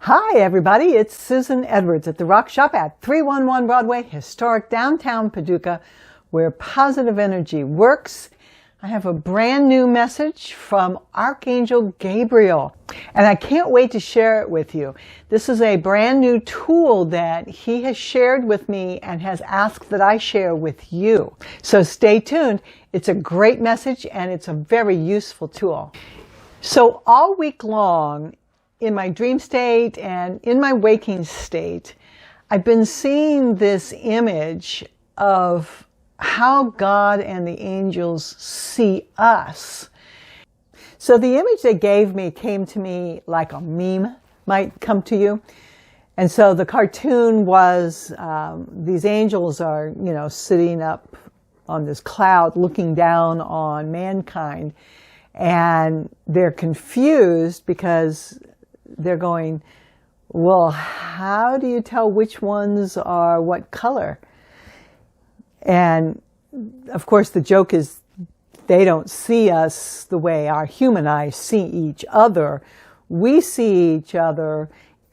Hi everybody, it's Susan Edwards at the Rock Shop at 311 Broadway, historic downtown Paducah, where positive energy works. I have a brand new message from Archangel Gabriel, and I can't wait to share it with you. This is a brand new tool that he has shared with me and has asked that I share with you. So stay tuned. It's a great message and it's a very useful tool. So all week long, in my dream state and in my waking state, I've been seeing this image of how God and the angels see us. So the image they gave me came to me like a meme might come to you. And so the cartoon was these angels are, sitting up on this cloud looking down on mankind. And they're confused because they're going, well, how do you tell which ones are what color? And of course, the joke is they don't see us the way our human eyes see each other. We see each other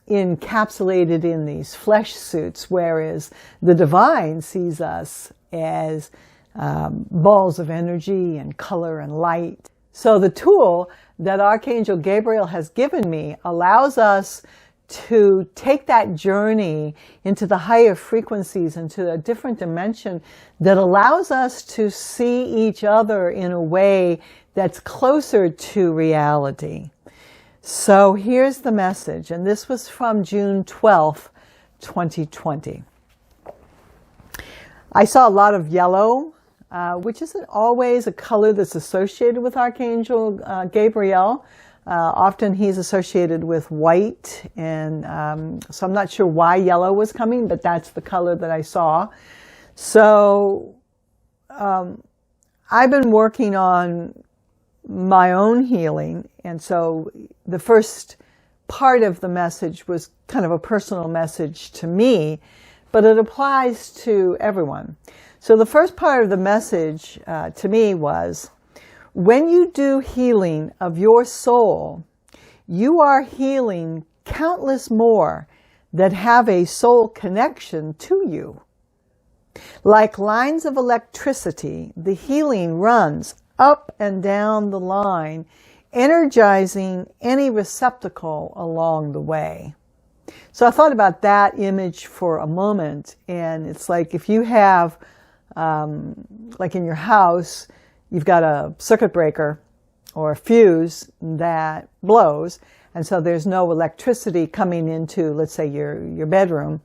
encapsulated in these flesh suits, whereas the divine sees us as balls of energy and color and light. So the tool that Archangel Gabriel has given me allows us to take that journey into the higher frequencies, into a different dimension that allows us to see each other in a way that's closer to reality. So here's the message, and this was from June 12th, 2020. I saw a lot of yellow, which isn't always a color that's associated with Archangel Gabriel. Often he's associated with white, and so I'm not sure why yellow was coming, but that's the color that I saw. So I've been working on my own healing, and so the first part of the message was kind of a personal message to me, but it applies to everyone. So the first part of the message to me was, when you do healing of your soul, you are healing countless more that have a soul connection to you. Like lines of electricity, the healing runs up and down the line, energizing any receptacle along the way. So I thought about that image for a moment, and it's like if you have like in your house, you've got a circuit breaker or a fuse that blows, and so there's no electricity coming into, let's say, your bedroom.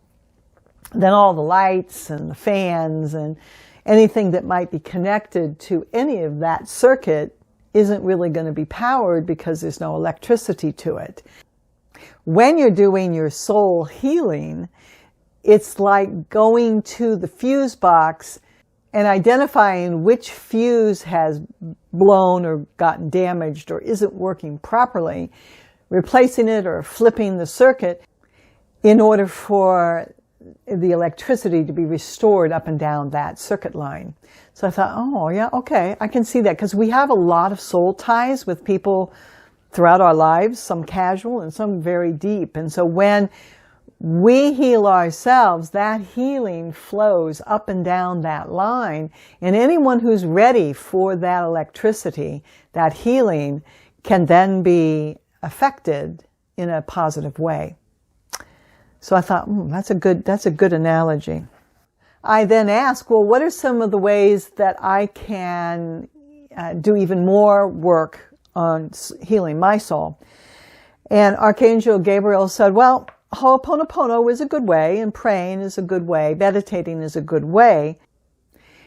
Then all the lights and the fans and anything that might be connected to any of that circuit isn't really going to be powered because there's no electricity to it. When you're doing your soul healing, it's like going to the fuse box and identifying which fuse has blown or gotten damaged or isn't working properly, replacing it or flipping the circuit in order for the electricity to be restored up and down that circuit line. So I thought, oh yeah, okay, I can see that, because we have a lot of soul ties with people throughout our lives, some casual and some very deep. And so when we heal ourselves, that healing flows up and down that line, and anyone who's ready for that electricity, that healing, can then be affected in a positive way. So I thought, that's a good analogy. I then asked, well, what are some of the ways that I can do even more work on healing my soul? And Archangel Gabriel said, well, Ho'oponopono is a good way, and praying is a good way, meditating is a good way.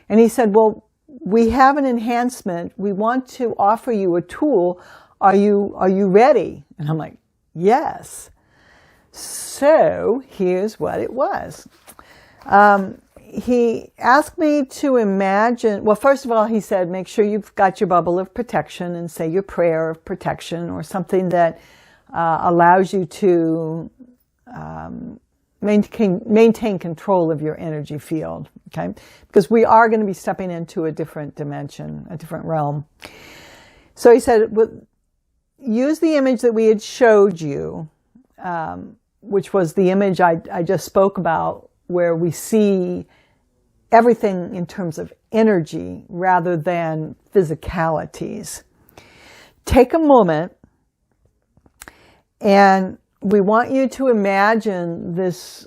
And he said, well, we have an enhancement. We want to offer you a tool. Are you ready? And I'm like, yes. So here's what it was. He asked me to imagine, well, first of all, he said, make sure you've got your bubble of protection and say your prayer of protection, or something that allows you to maintain control of your energy field, okay? Because we are going to be stepping into a different dimension, a different realm. So he said, use the image that we had showed you which was the image I just spoke about, where we see everything in terms of energy rather than physicalities. Take a moment, and we want you to imagine this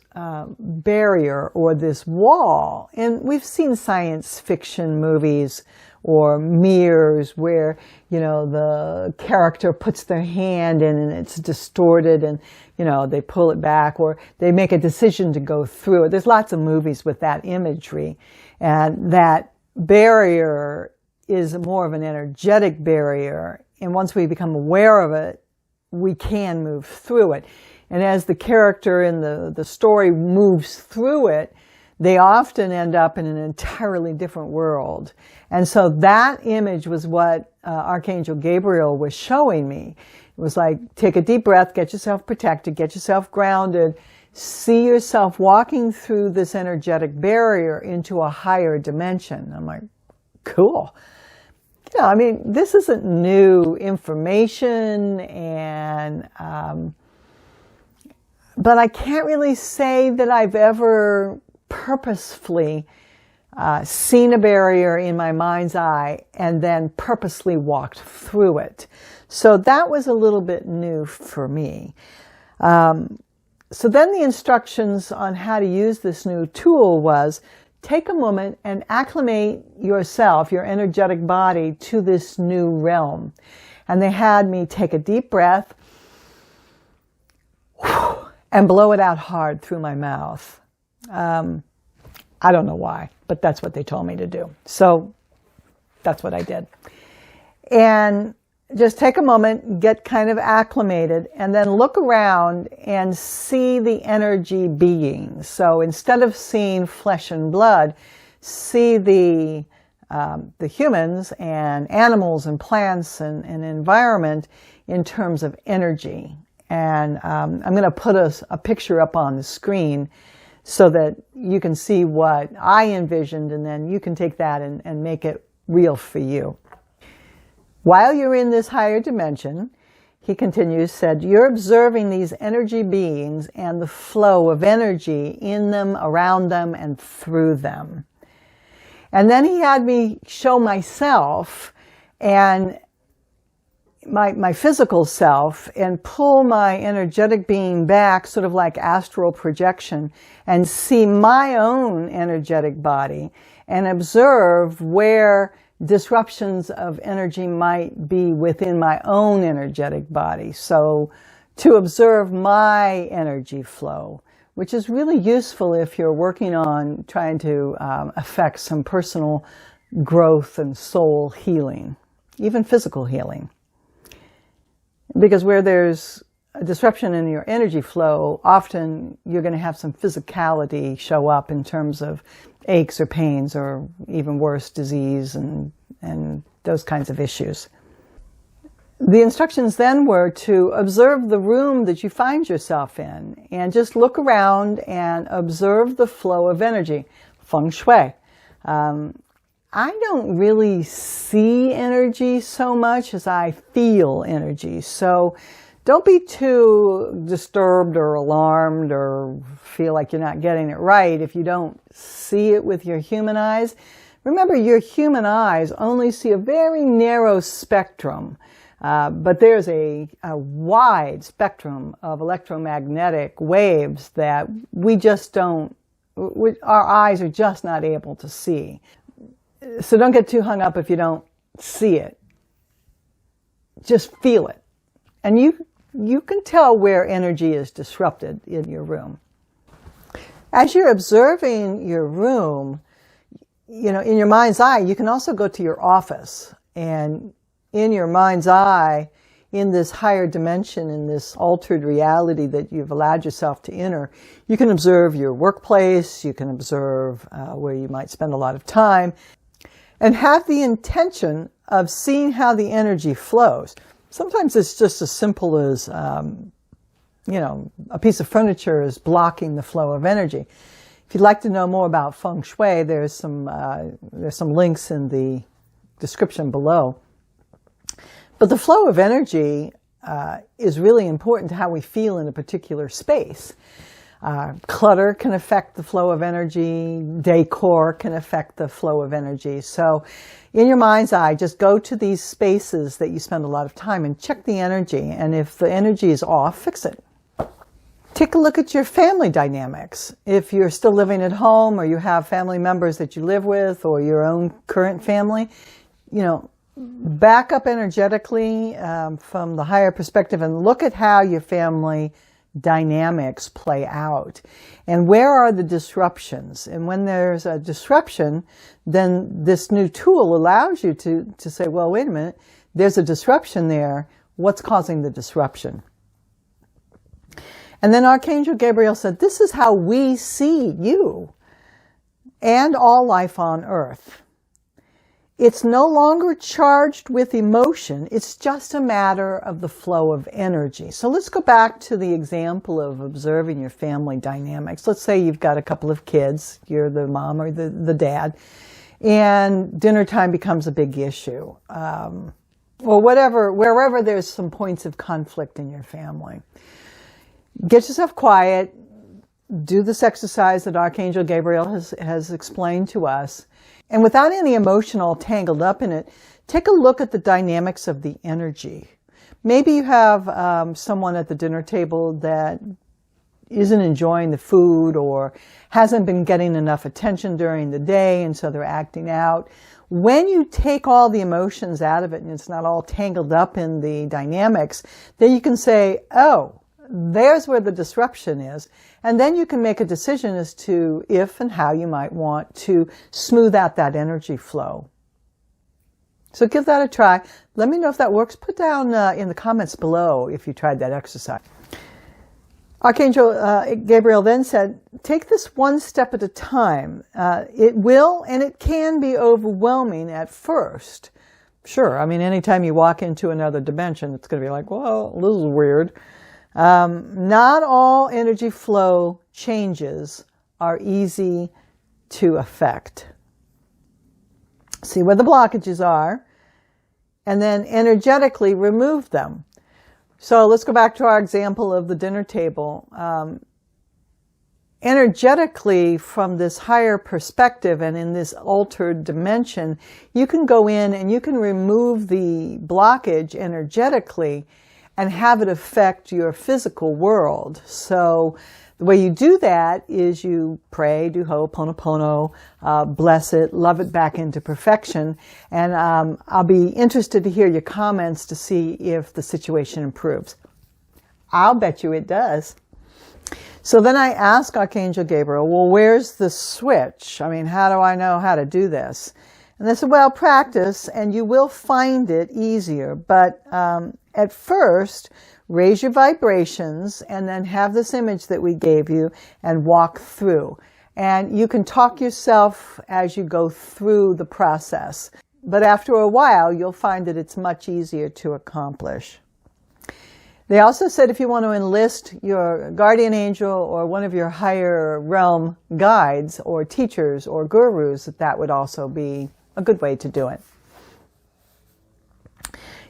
barrier or this wall. And we've seen science fiction movies or mirrors where, you know, the character puts their hand in and it's distorted and, you know, they pull it back or they make a decision to go through it. There's lots of movies with that imagery. And that barrier is more of an energetic barrier. And once we become aware of it, we can move through it. And as the character in the story moves through it, they often end up in an entirely different world. And so that image was what Archangel Gabriel was showing me. It was like, take a deep breath, get yourself protected, get yourself grounded, see yourself walking through this energetic barrier into a higher dimension. I'm like, cool. You know, I mean, this isn't new information, and but I can't really say that I've ever purposefully seen a barrier in my mind's eye and then purposely walked through it. So that was a little bit new for me. So then the instructions on how to use this new tool was, take a moment and acclimate yourself, your energetic body, to this new realm. And they had me take a deep breath and blow it out hard through my mouth. I don't know why, but that's what they told me to do. So that's what I did. And just take a moment, get kind of acclimated, and then look around and see the energy beings. So instead of seeing flesh and blood, see the humans and animals and plants and environment in terms of energy. And I'm going to put a picture up on the screen so that you can see what I envisioned, and then you can take that and make it real for you. While you're in this higher dimension, he continues, said, you're observing these energy beings and the flow of energy in them, around them, and through them. And then he had me show myself and my physical self and pull my energetic being back, sort of like astral projection, and see my own energetic body and observe where disruptions of energy might be within my own energetic body. So to observe my energy flow, which is really useful if you're working on trying to affect some personal growth and soul healing, even physical healing. Because where there's a disruption in your energy flow, often you're going to have some physicality show up in terms of aches or pains or even worse, disease and those kinds of issues. The instructions then were to observe the room that you find yourself in and just look around and observe the flow of energy. Feng Shui. I don't really see energy so much as I feel energy. So don't be too disturbed or alarmed or feel like you're not getting it right if you don't see it with your human eyes. Remember, your human eyes only see a very narrow spectrum, but there's a wide spectrum of electromagnetic waves that we just don't, our eyes are just not able to see. So don't get too hung up if you don't see it. Just feel it. And you can tell where energy is disrupted in your room. As you're observing your room, you know, in your mind's eye, you can also go to your office. And in your mind's eye, in this higher dimension, in this altered reality that you've allowed yourself to enter, you can observe your workplace, you can observe where you might spend a lot of time, and have the intention of seeing how the energy flows. Sometimes it's just as simple as, you know, a piece of furniture is blocking the flow of energy. If you'd like to know more about Feng Shui, there's some links in the description below. But the flow of energy is really important to how we feel in a particular space. Clutter can affect the flow of energy. Decor can affect the flow of energy. So in your mind's eye, just go to these spaces that you spend a lot of time and check the energy. And if the energy is off, fix it. Take a look at your family dynamics. If you're still living at home, or you have family members that you live with, or your own current family, back up energetically from the higher perspective and look at how your family dynamics play out. And where are the disruptions? And when there's a disruption, then this new tool allows you to say, well, wait a minute, there's a disruption there. What's causing the disruption? And then Archangel Gabriel said, this is how we see you and all life on earth. It's no longer charged with emotion. It's just a matter of the flow of energy. So let's go back to the example of observing your family dynamics. Let's say you've got a couple of kids. You're the mom or the dad. And dinner time becomes a big issue. Or whatever, wherever there's some points of conflict in your family. Get yourself quiet. Do this exercise that Archangel Gabriel has explained to us. And without any emotion all tangled up in it, take a look at the dynamics of the energy. Maybe you have someone at the dinner table that isn't enjoying the food or hasn't been getting enough attention during the day, and so they're acting out. When you take all the emotions out of it and it's not all tangled up in the dynamics, then you can say, oh, there's where the disruption is. And then you can make a decision as to if and how you might want to smooth out that energy flow. So give that a try. Let me know if that works. Put down in the comments below if you tried that exercise. Archangel Gabriel then said, take this one step at a time. It will and it can be overwhelming at first. Sure, I mean, anytime you walk into another dimension, it's going to be like, well, this is weird. Not all energy flow changes are easy to affect. See where the blockages are, and then energetically remove them. So let's go back to our example of the dinner table. Energetically, from this higher perspective and in this altered dimension, you can go in and you can remove the blockage energetically and have it affect your physical world. So the way you do that is you pray, do Ho'oponopono, bless it, love it back into perfection. And I'll be interested to hear your comments to see if the situation improves. I'll bet you it does. So then I ask Archangel Gabriel, well, where's the switch? I mean, how do I know how to do this? And they said, well, practice and you will find it easier. But at first, raise your vibrations and then have this image that we gave you and walk through. And you can talk yourself as you go through the process. But after a while, you'll find that it's much easier to accomplish. They also said if you want to enlist your guardian angel or one of your higher realm guides or teachers or gurus, that would also be a good way to do it.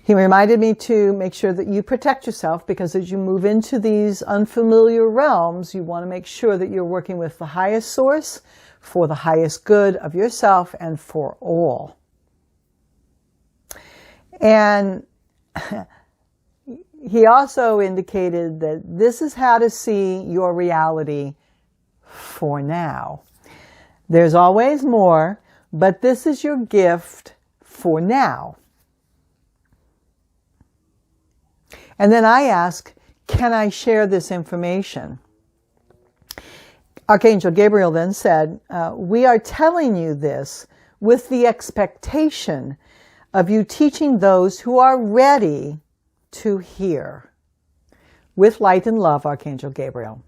He reminded me to make sure that you protect yourself, because as you move into these unfamiliar realms, you want to make sure that you're working with the highest source for the highest good of yourself and for all. And he also indicated that this is how to see your reality for now. There's always more, but this is your gift for now. And then I ask, can I share this information? Archangel Gabriel then said, we are telling you this with the expectation of you teaching those who are ready to hear. With light and love, Archangel Gabriel.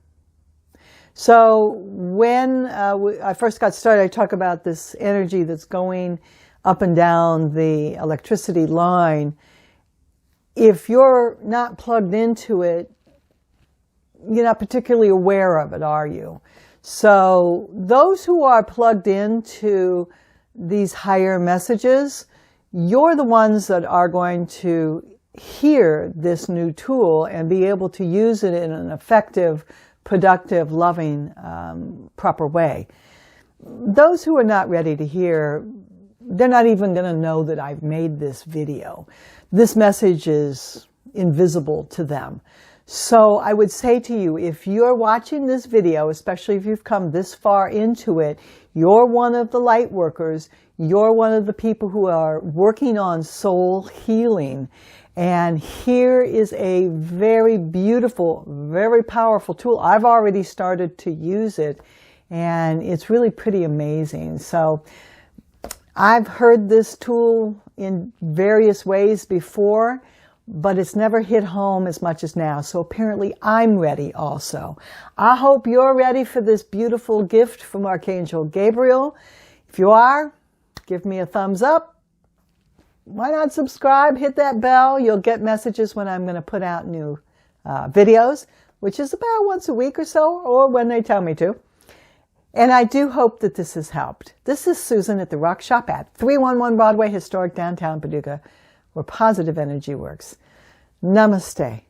So when I first got started, I talked about this energy that's going up and down the electricity line. If you're not plugged into it, you're not particularly aware of it, are you? So those who are plugged into these higher messages, you're the ones that are going to hear this new tool and be able to use it in an effective, productive, loving, proper way. Those who are not ready to hear, they're not even going to know that I've made this video. This message is invisible to them. So I would say to you, if you're watching this video, especially if you've come this far into it, you're one of the light workers, you're one of the people who are working on soul healing. And here is a very beautiful, very powerful tool. I've already started to use it, and it's really pretty amazing. So I've heard this tool in various ways before, but it's never hit home as much as now. So apparently I'm ready also. I hope you're ready for this beautiful gift from Archangel Gabriel. If you are, give me a thumbs up. Why not subscribe? Hit that bell. You'll get messages when I'm going to put out new videos, which is about once a week or so, or when they tell me to. And I do hope that this has helped. This is Susan at the Rock Shop at 311 Broadway, historic downtown Paducah, where positive energy works. Namaste.